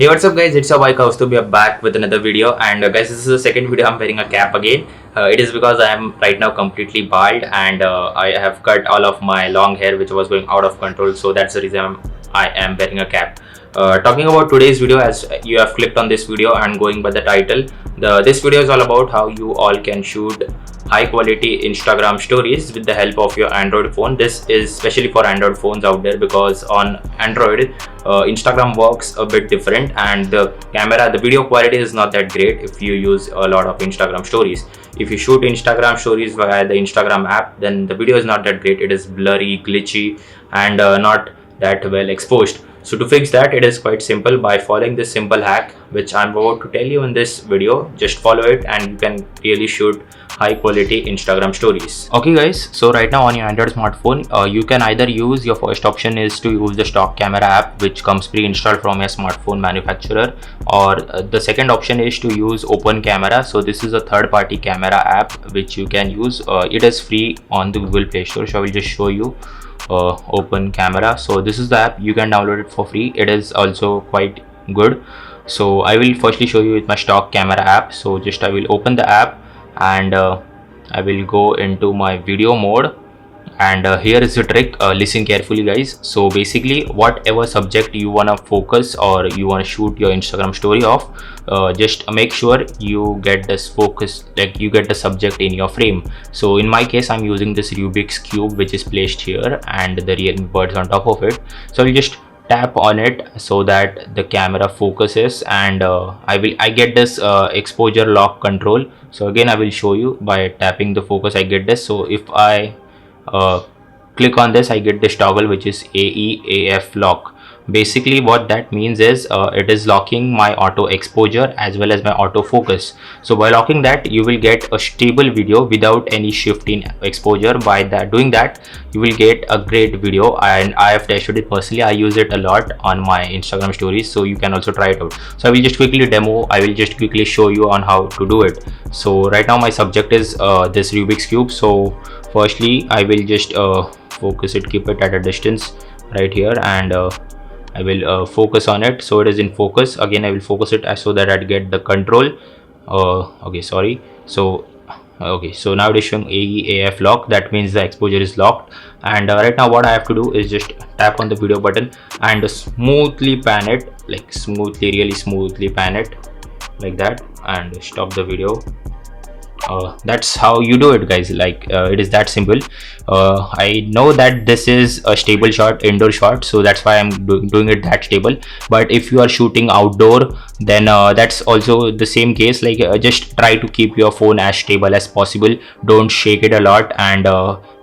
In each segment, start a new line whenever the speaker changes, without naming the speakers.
Hey, what's up guys, it's your boy Kaustubh. We are back with another video, and guys, this is the second video I'm wearing a cap again. It is because I am right now completely bald, and I have cut all of my long hair which was going out of control, so that's the reason I am wearing a cap. Talking about today's video, as you have clicked on this video and going by the title, this video is all about how you all can shoot high quality Instagram stories with the help of your Android phone. This is especially for Android phones out there, because on Android Instagram works a bit different, and the video quality is not that great if you use a lot of Instagram stories. If you shoot Instagram stories via the Instagram app, then the video is not that great. It is blurry, glitchy, and not that well exposed. So to fix that, it is quite simple. By following this simple hack which I'm about to tell you in this video, just follow it and you can really shoot high quality Instagram stories. Okay guys, so right now on your Android smartphone, you can either use, your first option is to use the stock camera app which comes pre-installed from your smartphone manufacturer, or the second option is to use Open Camera. So this is a third-party camera app which you can use. It is free on the Google Play Store. So I will just show you Open Camera. So this is the app, you can download it for free. It is also quite good. So I will firstly show you with my stock camera app. So just I will open the app and I will go into my video mode, and here is the trick. Listen carefully guys. So basically, whatever subject you want to focus or you want to shoot your Instagram story of, just make sure you get this focus, like you get the subject in your frame. So in my case, I'm using this Rubik's cube which is placed here and the Realme Buds on top of it. So I'll just tap on it so that the camera focuses, and I get this exposure lock control. So again, I will show you by tapping the focus. I get this. So if I click on this, I get this toggle which is AEAF lock. Basically what that means is it is locking my auto exposure as well as my auto focus. So by locking that, you will get a stable video without any shift in exposure. By that, doing that, you will get a great video, and I have tested it personally. I use it a lot on my Instagram stories, so you can also try it out. So I will just quickly demo, I will just quickly show you on how to do it. So right now my subject is this Rubik's cube. So firstly, I will just focus it, keep it at a distance right here, and I will focus on it. So it is in focus. Again, I will focus it so that I get the control. Okay, sorry. So okay, so now it is showing AEAF lock. That means the exposure is locked. And right now what I have to do is just tap on the video button and smoothly pan it, like smoothly, really smoothly pan it like that, and stop the video. That's how you do it guys. Like it is that simple. I know that this is a stable shot, indoor shot, so that's why I'm doing it that stable. But if you are shooting outdoor, then that's also the same case. Like just try to keep your phone as stable as possible. Don't shake it a lot, and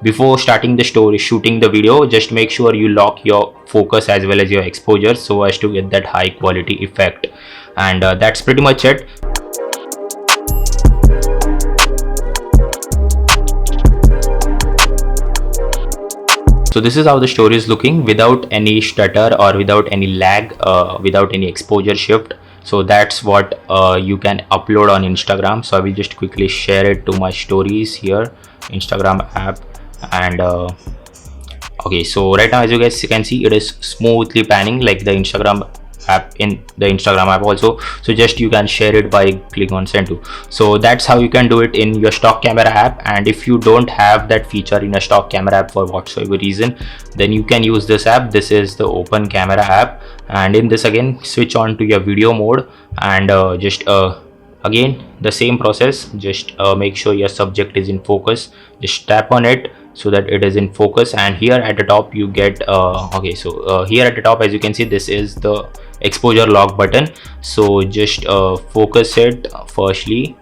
before starting the story, shooting the video, just make sure you lock your focus as well as your exposure so as to get that high quality effect. And that's pretty much it. So this is how the story is looking without any stutter or without any lag, without any exposure shift. So that's what you can upload on Instagram. So I will just quickly share it to my stories here, Instagram app. And okay, so right now as you guys can see, it is smoothly panning like the Instagram app, in the Instagram app also. So just you can share it by clicking on send to. So that's how you can do it in your stock camera app. And if you don't have that feature in a stock camera app for whatsoever reason, then you can use this app. This is the Open Camera app, and in this, again, switch on to your video mode, and just again the same process. Just make sure your subject is in focus. Just tap on it so that it is in focus, and here at the top you get okay, so here at the top, as you can see, this is the exposure lock button. So just focus it firstly.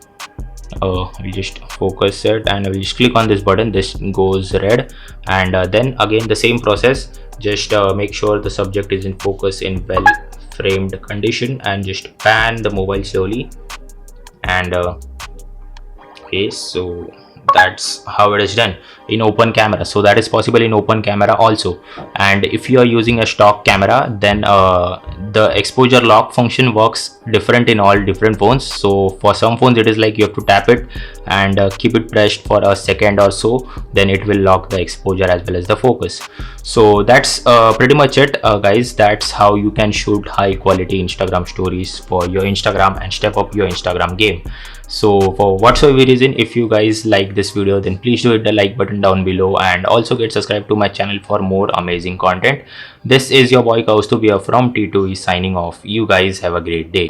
We'll just focus it, and I will just click on this button. This goes red, and then again the same process. Just make sure the subject is in focus in well framed condition, and just pan the mobile slowly. And okay, so that's how it is done in open camera. So that is possible in open camera also. And if you are using a stock camera, then the exposure lock function works different in all different phones. So for some phones it is like you have to tap it and keep it pressed for a second or so, then it will lock the exposure as well as the focus. So that's pretty much it, guys. That's how you can shoot high quality Instagram stories for your Instagram and step up your Instagram game. So for whatsoever reason, if you guys like this video, then please do hit the like button down below and also get subscribed to my channel for more amazing content. This is your boy Kaustubh from T2E signing off. You guys have a great day.